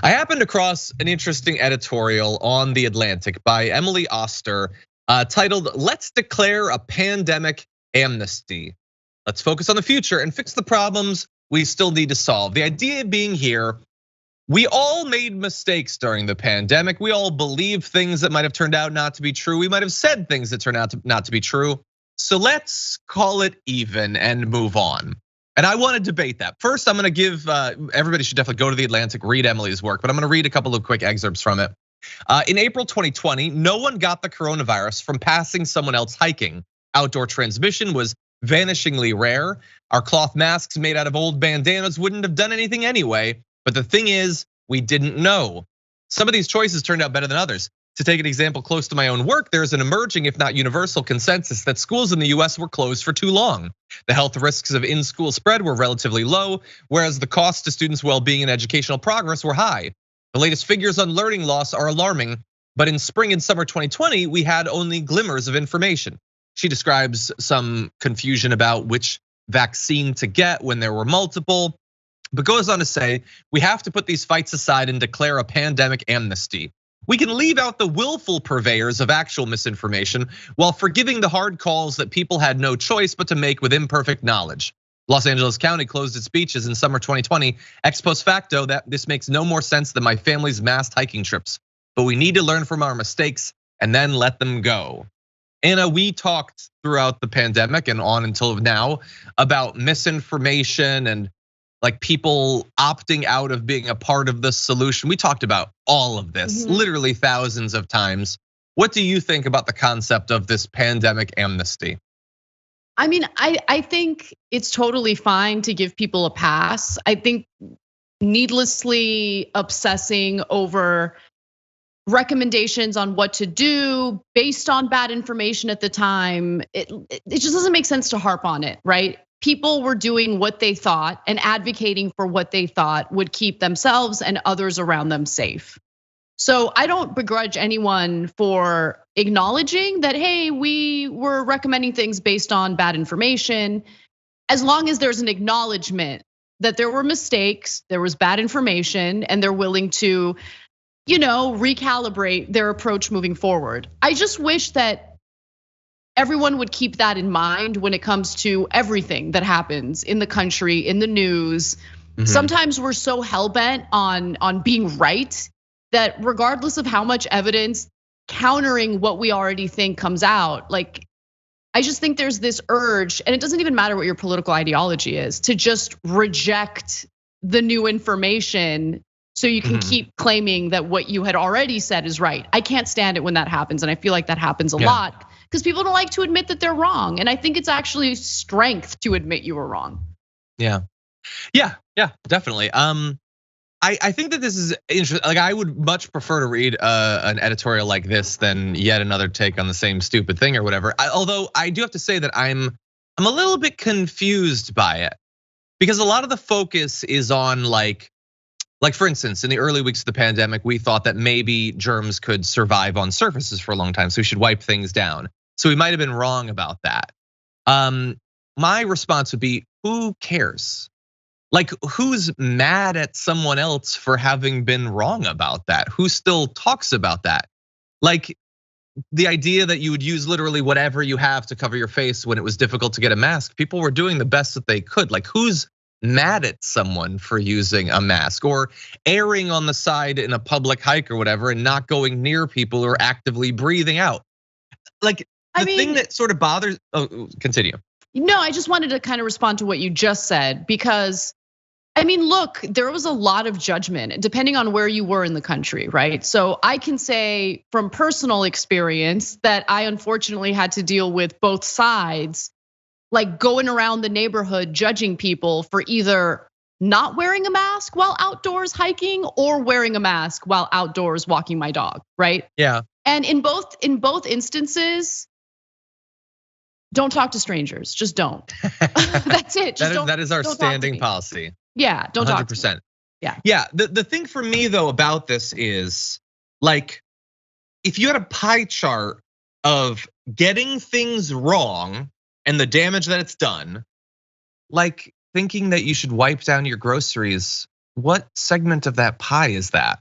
I happened across an interesting editorial on The Atlantic by Emily Oster titled, "Let's Declare a Pandemic Amnesty. Let's focus on the future and fix the problems we still need to solve." The idea being here, we all made mistakes during the pandemic. We all believed things that might have turned out not to be true. We might have said things that turned out not to be true. So let's call it even and move on. And I want to debate that. First, I'm going to give, everybody should definitely go to The Atlantic, read Emily's work, but I'm going to read a couple of quick excerpts from it. In April 2020, no one got the coronavirus from passing someone else hiking. Outdoor transmission was vanishingly rare. Our cloth masks made out of old bandanas wouldn't have done anything anyway. But the thing is, we didn't know. Some of these choices turned out better than others. To take an example close to my own work, there's an emerging, if not universal, consensus that schools in the US were closed for too long. The health risks of in-school spread were relatively low, whereas the costs to students' well-being and educational progress were high. The latest figures on learning loss are alarming, but in spring and summer 2020, we had only glimmers of information. She describes some confusion about which vaccine to get when there were multiple, but goes on to say, we have to put these fights aside and declare a pandemic amnesty. We can leave out the willful purveyors of actual misinformation while forgiving the hard calls that people had no choice but to make with imperfect knowledge. Los Angeles County closed its beaches in summer 2020, ex post facto that this makes no more sense than my family's massed hiking trips. But we need to learn from our mistakes and then let them go. Anna, we talked throughout the pandemic and on until now about misinformation and like people opting out of being a part of the solution. We talked about all of this literally thousands of times. What do you think about the concept of this pandemic amnesty? I mean, I think it's totally fine to give people a pass. I think needlessly obsessing over recommendations on what to do based on bad information at the time, it just doesn't make sense to harp on it, right? People were doing what they thought and advocating for what they thought would keep themselves and others around them safe. So I don't begrudge anyone for acknowledging that, hey, we were recommending things based on bad information, as long as there's an acknowledgement that there were mistakes, there was bad information, and they're willing to, recalibrate their approach moving forward. I just wish that everyone would keep that in mind when it comes to everything that happens in the country, in the news. Sometimes we're so hell-bent on being right that regardless of how much evidence countering what we already think comes out, like I just think there's this urge, and it doesn't even matter what your political ideology is, to just reject the new information so you can keep claiming that what you had already said is right. I can't stand it when that happens, and I feel like that happens a lot because people don't like to admit that they're wrong. And I think it's actually strength to admit you were wrong. Yeah, definitely. I think that this is interesting. Like I would much prefer to read an editorial like this than yet another take on the same stupid thing or whatever. Although I do have to say that I'm a little bit confused by it because a lot of the focus is on like for instance, in the early weeks of the pandemic, we thought that maybe germs could survive on surfaces for a long time, so we should wipe things down. So we might have been wrong about that. My response would be, who cares? Like, who's mad at someone else for having been wrong about that? Who still talks about that? Like the idea that you would use literally whatever you have to cover your face when it was difficult to get a mask. People were doing the best that they could. Like, who's mad at someone for using a mask or erring on the side in a public hike or whatever and not going near people who are actively breathing out? Like the thing that sort of bothers, continue. No, I just wanted to kind of respond to what you just said because I mean, look, there was a lot of judgment depending on where you were in the country, right? So I can say from personal experience that I unfortunately had to deal with both sides, like going around the neighborhood judging people for either not wearing a mask while outdoors hiking or wearing a mask while outdoors walking my dog, right? Yeah. And in both instances, don't talk to strangers. Just don't. That's it. That is our standing policy. Yeah, don't 100%. Talk to me. Yeah. The thing for me though about this is like, if you had a pie chart of getting things wrong and the damage that it's done, like thinking that you should wipe down your groceries what segment of that pie is that?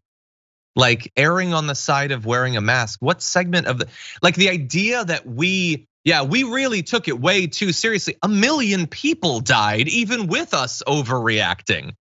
Like erring on the side of wearing a mask. What segment of the idea that we really took it way too seriously. 1 million people died even with us overreacting.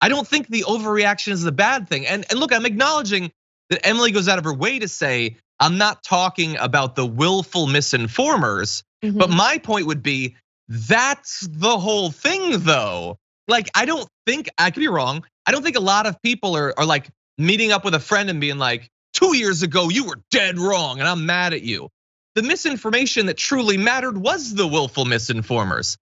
I don't think the overreaction is the bad thing. And look, I'm acknowledging that Emily goes out of her way to say, I'm not talking about the willful misinformers, but my point would be, that's the whole thing though. Like, I could be wrong. I don't think a lot of people are like meeting up with a friend and being like, 2 years ago, you were dead wrong and I'm mad at you. The misinformation that truly mattered was the willful misinformers.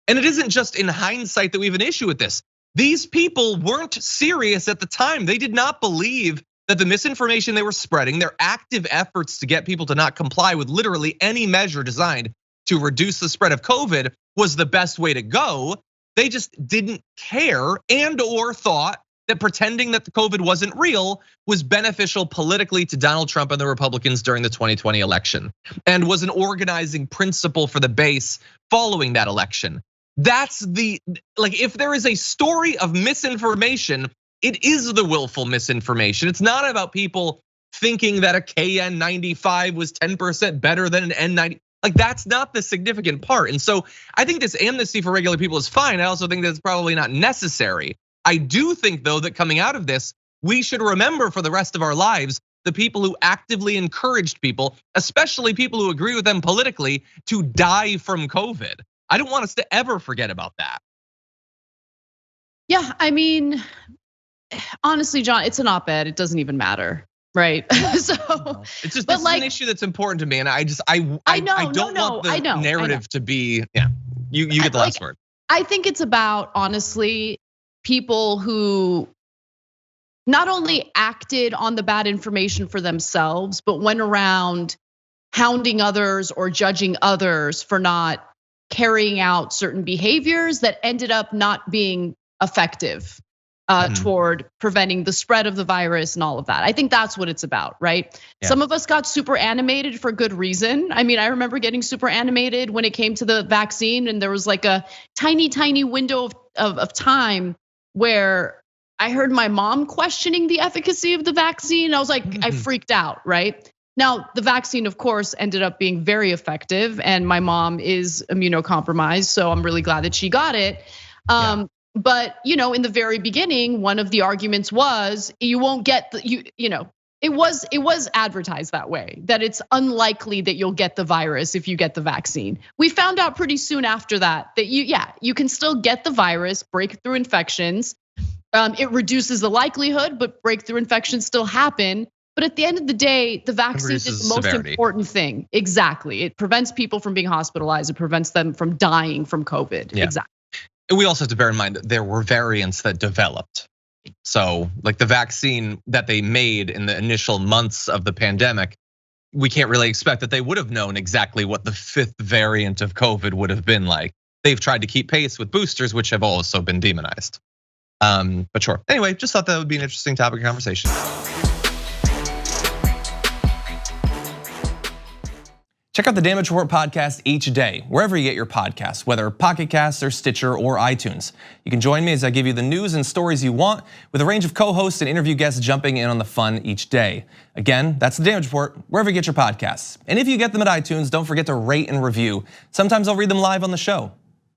And it isn't just in hindsight that we have an issue with this. These people weren't serious at the time. They did not believe that the misinformation they were spreading, their active efforts to get people to not comply with literally any measure designed to reduce the spread of COVID was the best way to go. They just didn't care and or thought that pretending that the COVID wasn't real was beneficial politically to Donald Trump and the Republicans during the 2020 election, and was an organizing principle for the base following that election. That's if there is a story of misinformation, it is the willful misinformation. It's not about people thinking that a KN95 was 10% better than an N90. Like, that's not the significant part. And so I think this amnesty for regular people is fine. I also think that it's probably not necessary. I do think though that coming out of this, we should remember for the rest of our lives, the people who actively encouraged people, especially people who agree with them politically, to die from COVID. I don't want us to ever forget about that. Yeah, I mean, honestly, John, it's an op-ed. It doesn't even matter, right? So it's just, this is an issue that's important to me, and I don't want the narrative to be. Yeah, you get the last word. I think it's about, honestly, people who not only acted on the bad information for themselves, but went around hounding others or judging others for not carrying out certain behaviors that ended up not being effective toward preventing the spread of the virus and all of that. I think that's what it's about, right? Yeah. Some of us got super animated for good reason. I mean, I remember getting super animated when it came to the vaccine, and there was like a tiny window of time where I heard my mom questioning the efficacy of the vaccine. I was like, I freaked out, right? Now, the vaccine, of course, ended up being very effective, and my mom is immunocompromised, so I'm really glad that she got it. But in the very beginning, one of the arguments was you won't get it was advertised that way, that it's unlikely that you'll get the virus if you get the vaccine. We found out pretty soon after that you can still get the virus, breakthrough infections. It reduces the likelihood, but breakthrough infections still happen. But at the end of the day, the vaccine is the most important thing. Exactly. It prevents people from being hospitalized. It prevents them from dying from COVID. Yeah. Exactly. And we also have to bear in mind that there were variants that developed. So like the vaccine that they made in the initial months of the pandemic, we can't really expect that they would have known exactly what the 5th variant of COVID would have been like. They've tried to keep pace with boosters, which have also been demonized. But sure. Anyway, just thought that would be an interesting topic of conversation. Check out the Damage Report podcast each day, wherever you get your podcasts, whether Pocket Casts or Stitcher or iTunes. You can join me as I give you the news and stories you want, with a range of co-hosts and interview guests jumping in on the fun each day. Again, that's the Damage Report, wherever you get your podcasts. And if you get them at iTunes, don't forget to rate and review. Sometimes I'll read them live on the show.